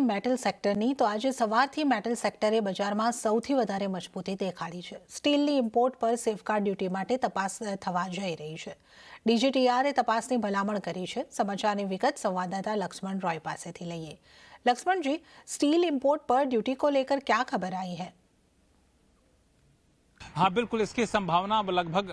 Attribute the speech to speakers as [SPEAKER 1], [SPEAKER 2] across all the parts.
[SPEAKER 1] Metal સેક્ટરની તો આજે સવારથી મેટલ સેક્ટરે બજારમાં સૌથી વધારે મજબૂતી દેખાડી છે। સ્ટીલની ઇમ્પોર્ટ પર સેફગાર્ડ ડ્યુટી માટે તપાસ થવા જઈ રહી છે। ડીજીટીઆરે તપાસની ભલામણ કરી છે। સમાચારની વિગત સંવાદદાતા લક્ષ્મણ रॉय પાસેથી લઈએ। लक्ष्मण जी, स्टील इंपोर्ट पर ड्यूटी को लेकर क्या खबर आई है?
[SPEAKER 2] हाँ बिल्कुल, इसकी संभावना लगभग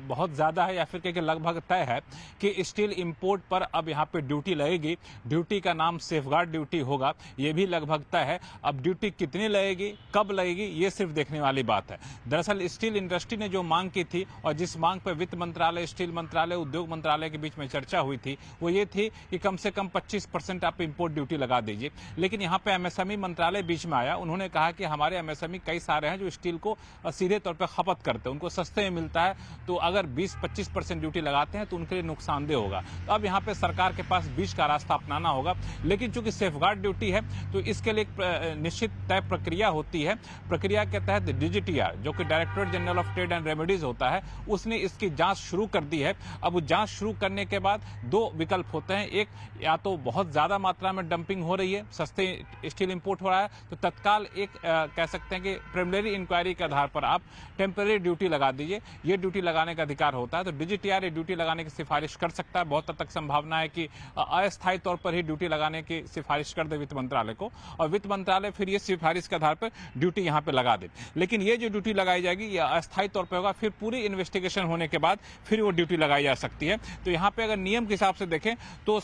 [SPEAKER 2] बहुत ज़्यादा है या फिर कह लगभग तय है कि स्टील इंपोर्ट पर अब यहाँ पे ड्यूटी लगेगी। ड्यूटी का नाम सेफगार्ड ड्यूटी होगा, ये भी लगभग तय है। अब ड्यूटी कितनी लगेगी, कब लगेगी, ये सिर्फ देखने वाली बात है। दरअसल स्टील इंडस्ट्री ने जो मांग की थी और जिस मांग पर वित्त मंत्रालय, स्टील मंत्रालय, उद्योग मंत्रालय के बीच में चर्चा हुई थी, वो ये थी कि कम से कम 25% आप इंपोर्ट ड्यूटी लगा दीजिए। लेकिन यहाँ पे एमएसएमई मंत्रालय बीच में आया। उन्होंने कहा कि हमारे एमएसएमई कई सारे हैं जो स्टील को सीधे तौर पर खपत करते हैं, उनको सस्ते में मिलता है, तो अगर 20-25% ड्यूटी लगाते हैं तो उनके लिए नुकसानदेह होगा। तो अब यहाँ पे सरकार के पास बीच का रास्ता अपनाना होगा। लेकिन चूंकि सेफगार्ड ड्यूटी है तो इसके लिए एक निश्चित तय प्रक्रिया होती है। प्रक्रिया के तहत डीजीटीआर, जो कि directorate general of trade and remedies होता है, उसने इसकी जांच शुरू कर दी है। अब जांच शुरू करने के बाद दो विकल्प होते हैं। एक, या तो बहुत ज्यादा मात्रा में डंपिंग हो रही है, सस्ते स्टील इंपोर्ट हो रहा है, तो तत्काल एक कह सकते हैं कि प्रिलिमिनरी इंक्वायरी के आधार पर आप टेम्पररी ड्यूटी लगा दीजिए। ये ड्यूटी लगाने का अधिकार होता है। तो डीजीटीआर ड्यूटी लगाने की सिफारिश कर सकता है। बहुत हद तक संभावना है कि अस्थायी तौर पर ही ड्यूटी लगाने की सिफारिश कर दे वित्त मंत्रालय को, और वित्त मंत्रालय फिर ये सिफारिश के आधार पर ड्यूटी यहाँ पे लगा दे। लेकिन ये जो ड्यूटी लगाई जाएगी ये अस्थायी तौर पर होगा, फिर पूरी इन्वेस्टिगेशन होने के बाद फिर वो ड्यूटी लगाई जा सकती है। तो यहाँ पे अगर नियम के हिसाब से देखें तो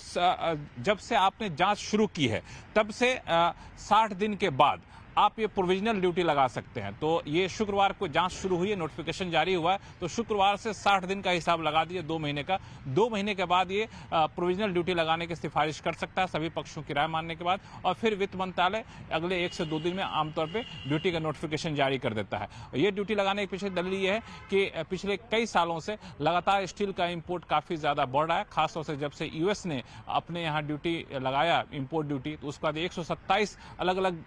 [SPEAKER 2] जब से आपने जांच शुरू की है तब से 60 दिन के बाद आप ये प्रोविजनल ड्यूटी लगा सकते हैं। तो ये शुक्रवार को जांच शुरू हुई है, नोटिफिकेशन जारी हुआ है, तो शुक्रवार से 60 दिन का हिसाब लगा दिए, 2 महीने का। 2 महीने के बाद ये प्रोविजनल ड्यूटी लगाने की सिफारिश कर सकता है सभी पक्षों की राय मानने के बाद, और फिर वित्त मंत्रालय अगले 1 से 2 दिन में आमतौर पर ड्यूटी का नोटिफिकेशन जारी कर देता है। ये ड्यूटी लगाने के पीछे दलील ये है कि पिछले कई सालों से लगातार स्टील का इम्पोर्ट काफी ज्यादा बढ़ रहा है। खासतौर से जब से यूएस ने अपने यहाँ ड्यूटी लगाया, इम्पोर्ट ड्यूटी, तो उसके बाद 127 अलग अलग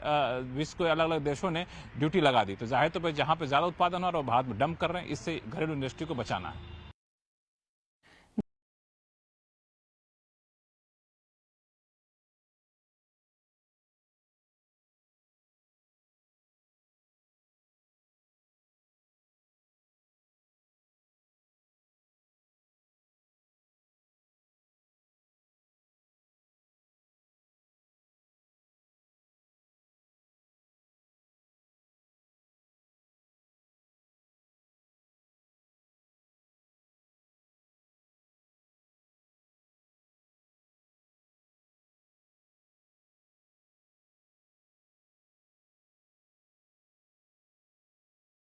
[SPEAKER 2] विश्व अलग अलग देशों ने ड्यूटी लगा दी। तो जाहिर तौर पर जहां पे ज्यादा उत्पादन हो रहा है वो भारत में डंप कर रहे हैं। इससे घरेलू इंडस्ट्री को बचाना है।